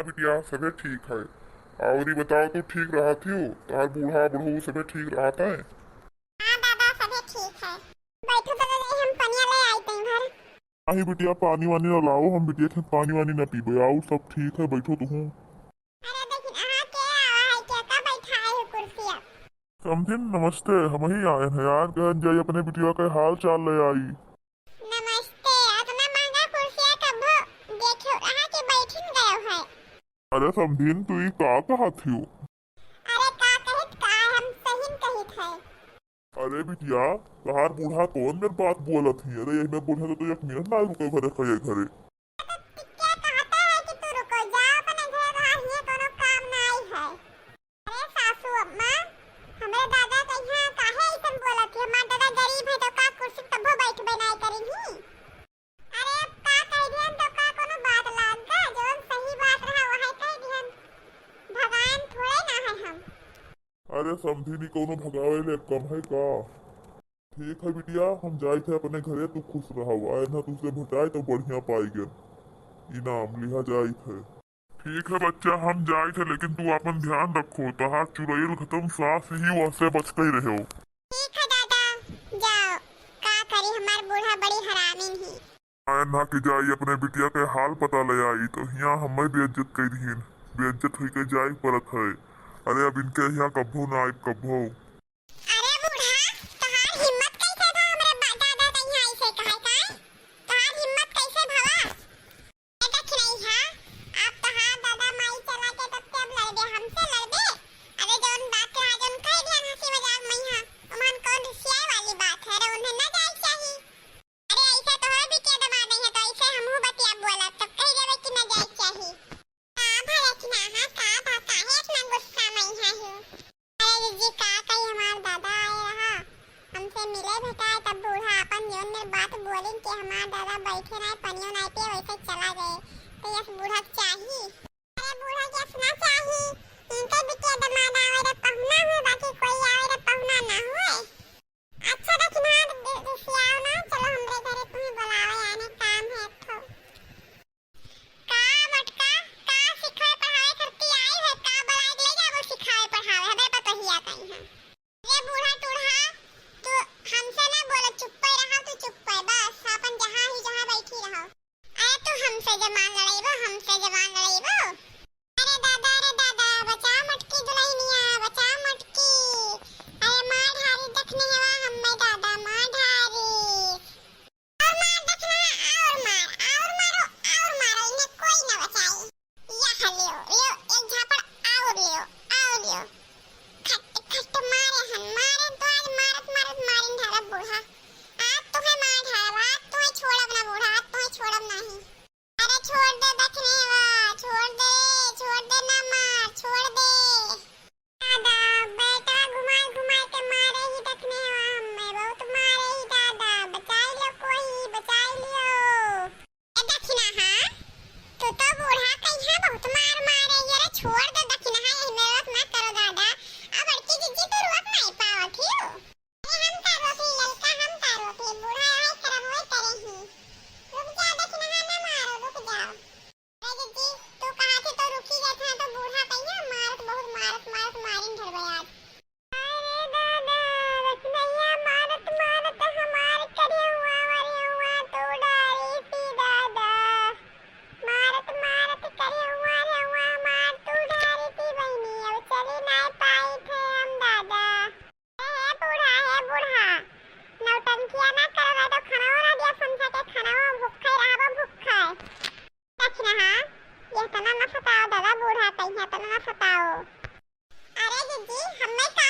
हाँ बिटिया सबे ठीक है। और ये बताओ तू ठीक रहा थी हो, तार बूढ़ा बूढ़ू सबे ठीक रहा था। हाँ दादा सभी ठीक है। बैठो तो नहीं हम पनिया ले आई तई घर। नहीं बिटिया पानी वानी ना लाओ, हम बिटिया के पानी वानी ना पीबे। आओ सब ठीक है, बैठो तू। अरे देखिन अहाँ के आवा है के का बैठा है कुर्सिया। समझिन नमस्ते, हम ही आए हैं यार, कहन जाइए अपने बिटिया के हाल चाल ले आई। नमस्ते। इतना महंगा कुर्सिया कब देखो अहाँ के बैठिन गयो है। अरे समझिन तू ई का कहा थी हो? अरे का कहित का हम सहीन कहित है। अरे बिटिया तहार बूढ़ा कौन मेरे बात बोलत ही? अरे यही मैं बोले तो एक मिनट ना रुके घरे खये घरे। क्या कहता है कि तू रुको जाओ अपने घर, बाहर ही कोनो काम ना आई है। अरे सासू अम्मा हमरे दादा कहिया काहे ऐसन बोलत है? हमार दादा गरीब है तो का कुर्सी तभो बैठबे नहीं करिही। अरे का कह दिहन तो का कोनो बात लाग का जोन सही बात रहा वही कह दिहन। भगवान थोड़े ना है हम। अरे समझी नहीं कोनो भगावे ले कम है का? ठीक है बिटिया हम जाए थे अपने घरे, तू खुश रहो। आए ना तुझसे भटाए तो बढ़िया पाई गन इनाम लिहा जाए थे। ठीक है बच्चा हम जाए थे, लेकिन तू अपन ध्यान रखो, तहार चुड़ैल खत्म सांस ही वैसे बच के रहो। ठीक है दादा जाओ। का करी हमार बूढ़ा बड़ी हरामीन ही। आए ना कि जाई अपने बिटिया के हाल पता ले आई तो यहाँ हमें बेइज्जत कर दीन, बेइज्जत हुई के जाए परत है। अरे अब इनके यहाँ कब्बो ना आए कब्बो। अरे बूढ़ा तहार हिम्मत कैसे था हमरे दादा तइया ऐसे कहे का? तहार हिम्मत कैसे भला? ये देख नहीं है आप तहार दादा माई चला के तब से अब लड़बे हमसे लड़बे। अरे जोन बात है जोन कह दिया हंसी मजाक में हां उमन कौन रिसियाई वाली बात है। अरे उन्हें ना जाए चाहिए। अरे ऐसा तो है भी क्या दबा नहीं है तो ऐसे हमहू बतिया बोला तब कह देवे कि ना जाए चाहिए। का भला कि ना हां का बात काहे इतना गुस्सा में है ही। अरे जी का कही हमार दादा आए रहा हमसे मिले भेटाए तब बूढ़ा अपन जोन ने बात बोली कि हमार दादा बैठे रहे पनियो नहीं पे वैसे चला गए तो यस बूढ़ा चाहिए। अरे बूढ़ा के सुना चाहिए इनके बिटिया दमाद आवे रे पहुना है बाकी कोई आवे रे पहुना ना होए। अच्छा देखना रिसियाओ ना चलो हमरे घरे तुम्हें बुलावे आने काम है तो। का मटका का सिखाए पढ़ाए करती आई है का बुलाए ले जाओ सिखाए पढ़ावे हमें पता ही आता ही है। ये बूढ़ा टूढ़ा तू हमसे ना बोले चुप पे रहा तू चुप पे बस अपन जहां ही जहां बैठी रहो। अरे तू हमसे जबान लड़ाईबो हमसे जबान लड़ाईबो। अरे दादा बचा मटकी दुल्हनिया बचा मटकी। अरे मार ढारी देखने हवा हमें दादा मार ढारी और मार देखना और मारो इन्हें कोई ना बचाए। यह लियो एक झापड़ और लियो खट खट मारे हन मारे तो आज मारत मारिन ढाला बूढ़ा। आज तो है मार ढाला आज तो है छोड़ब ना बूढ़ा आज तो है छोड़ब नहीं। अरे छोड़ दे देखने वा छोड़ दे ना मार छोड़ दे। दादा बेटा घुमाए घुमाए के मारे ही देखने वा हमें बहुत मारे ही दादा बचाई लो कोई बचाई लियो। ए देखना हां तू तो बूढ़ा कहिया बहुत मार मारे अरे छोड़ दे देखना हां यही मेरे मत करो दादा। अब लड़की जीजी तो रोक नहीं पावत हियो। अरे हम का रोकी लड़का हम का रोकी बूढ़ा है करम होए करे ही। रुक जा देखना हां ना मारो रुक जाओ। अरे जीजी तू कहां से तो रुकी गया था तो बूढ़ा कहिया मारत मारिन ढल गया। अरे दादा रखनैया मारत हमार करे हुआ तो डारी सी दादा मारत करे हुआ मार तू डारी थी बहनी अब चली नहीं पाई थे हम दादा। है बूढ़ा नौटंकिया ना करवा तो खाना ना दिया समझा के खाना भूखा रहा भूखा देखना हां ये तना ना सताओ दादा बूढ़ा कहिया तना ना सताओ। अरे दीदी हमें का